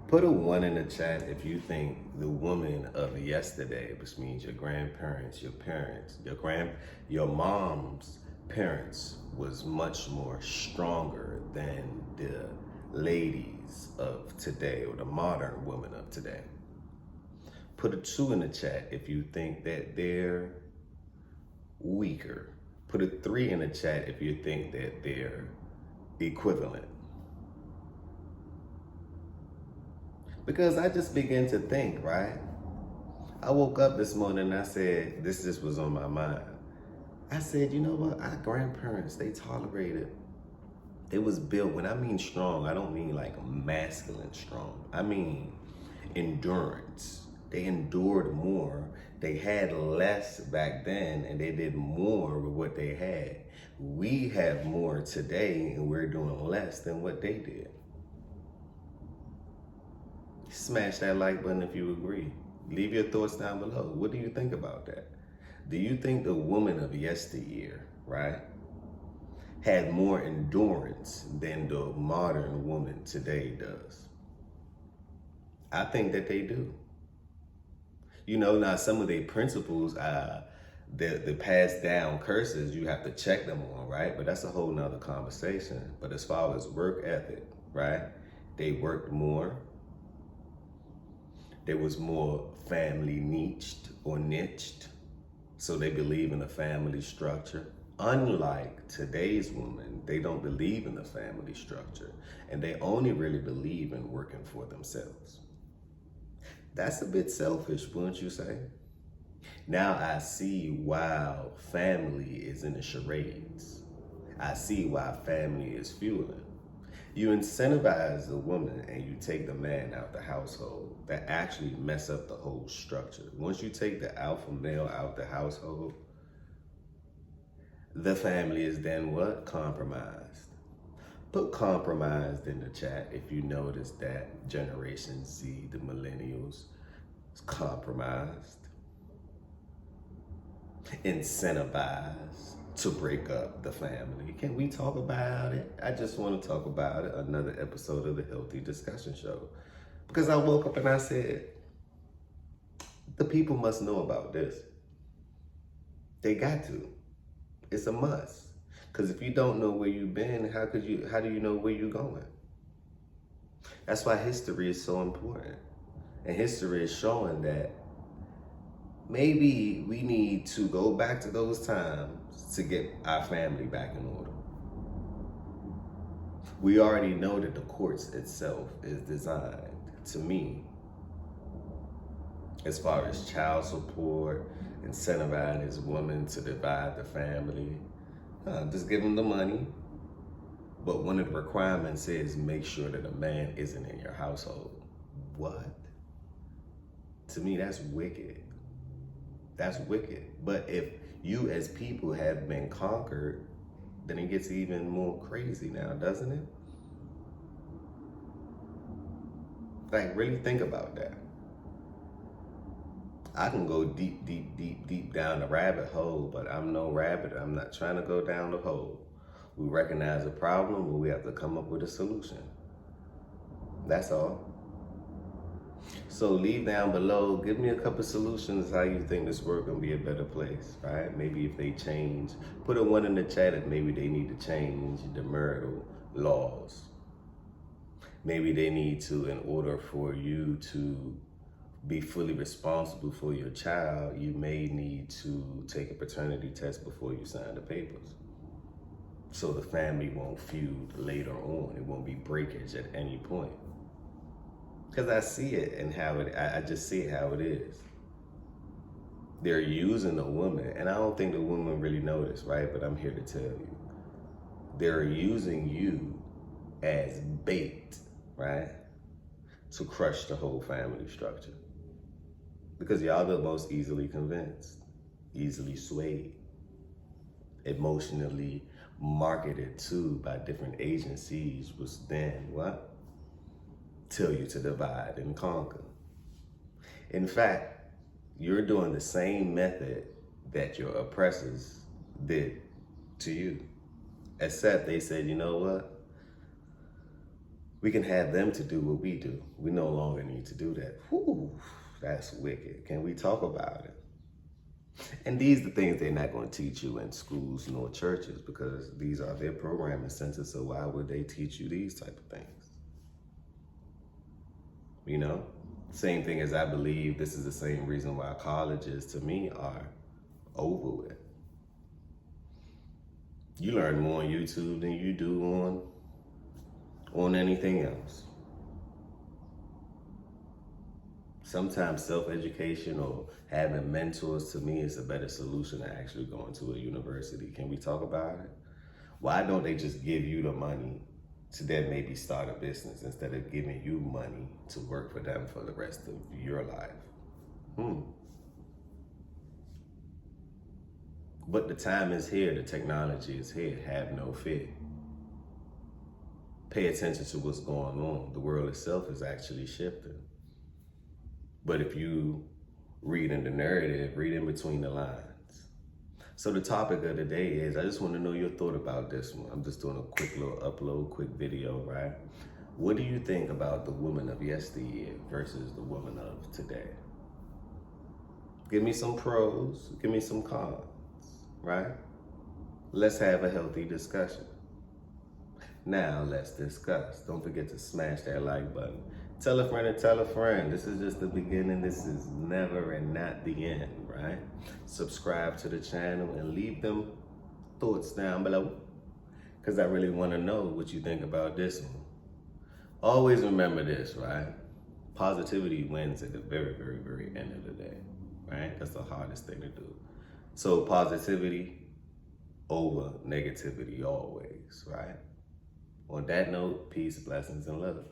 Put a 1 in the chat if you think the woman of yesterday, which means your grandparents, your parents, your mom's parents, was much more stronger than the ladies of today or the modern woman of today. Put a 2 in the chat if you think that they're weaker. Put a 3 in the chat if you think that they're equivalent. Because I just began to think, right? I woke up this morning and I said, this just was on my mind. I said, you know what? Our grandparents, they tolerated. It was built, when I mean strong, I don't mean like masculine strong. I mean endurance. They endured more. They had less back then and they did more with what they had. We have more today and we're doing less than what they did. Smash that like button if you agree. Leave your thoughts down below. What do you think about that? Do you think the woman of yesteryear, right, had more endurance than the modern woman today does? I think that they do. You know, now some of their principles, the passed down curses, you have to check them on, right? But that's a whole nother conversation. But as far as work ethic, right, they worked more. There was more family niched or niched, so they believe in the family structure. Unlike today's women, they don't believe in the family structure, and they only really believe in working for themselves. That's a bit selfish, wouldn't you say? Now I see why family is in the charades. I see why family is fueling. You incentivize the woman and you take the man out the household. That actually mess up the whole structure. Once you take the alpha male out the household, the family is then what? Compromised. Put compromised in the chat if you notice that Generation Z, the millennials, is compromised, incentivized to break up the family. Can we talk about it? I just want to talk about it. Another episode of the Healthy Discussion Show. Because I woke up and I said, the people must know about this. They got to. It's a must. Because if you don't know where you've been, how do you know where you're going? That's why history is so important. And history is showing that maybe we need to go back to those times to get our family back in order. We already know that the courts itself is designed, to me, as far as child support, incentivizing women to divide the family, just give them the money. But one of the requirements is make sure that a man isn't in your household. What? To me, that's wicked. That's wicked. But if you as people have been conquered, then it gets even more crazy now, doesn't it? Like, really think about that. I can go deep down the rabbit hole, but I'm no rabbit. I'm not trying to go down the hole. We recognize a problem, but we have to come up with a solution. That's all. So leave down below, give me a couple solutions how you think this world can be a better place, right? Maybe if they change, put a 1 in the chat if maybe they need to change the marital laws. Maybe they need to, in order for you to be fully responsible for your child, you may need to take a paternity test before you sign the papers. So the family won't feud later on. It won't be breakage at any point. Because I see it and I just see how it is. They're using the woman, and I don't think the women really know this, right? But I'm here to tell you. They're using you as bait, right? To crush the whole family structure. Because y'all the most easily convinced, easily swayed, emotionally marketed to by different agencies, which then what? Tell you to divide and conquer. In fact, you're doing the same method that your oppressors did to you. Except they said, you know what? we can have them to do what we do. We no longer need to do that. Whew, that's wicked. Can we talk about it? And these are the things they're not going to teach you in schools nor churches, because these are their programming centers, so why would they teach you these type of things? You know? Same thing as I believe this is the same reason why colleges, to me, are over with. You learn more on YouTube than you do on anything else. Sometimes self-education or having mentors, to me, is a better solution than actually going to a university. Can we talk about it? Why don't they just give you the money to then maybe start a business instead of giving you money to work for them for the rest of your life? But the time is here, the technology is here. Have no fear. Pay attention to what's going on. The world itself is actually shifting. But if you read in the narrative, read in between the lines. So the topic of the day is, I just want to know your thought about this one. I'm just doing a quick little upload, quick video, right? What do you think about the woman of yesteryear versus the woman of today? Give me some pros, give me some cons, right? Let's have a healthy discussion. Now let's discuss. Don't forget to smash that like button. Tell a friend and tell a friend. This is just the beginning. This is never and not the end, right? Subscribe to the channel and leave them thoughts down below, because I really want to know what you think about this one. Always remember this, right? Positivity wins at the very, very, very end of the day, right? That's the hardest thing to do. So positivity over negativity always, right? On that note, peace, blessings, and love.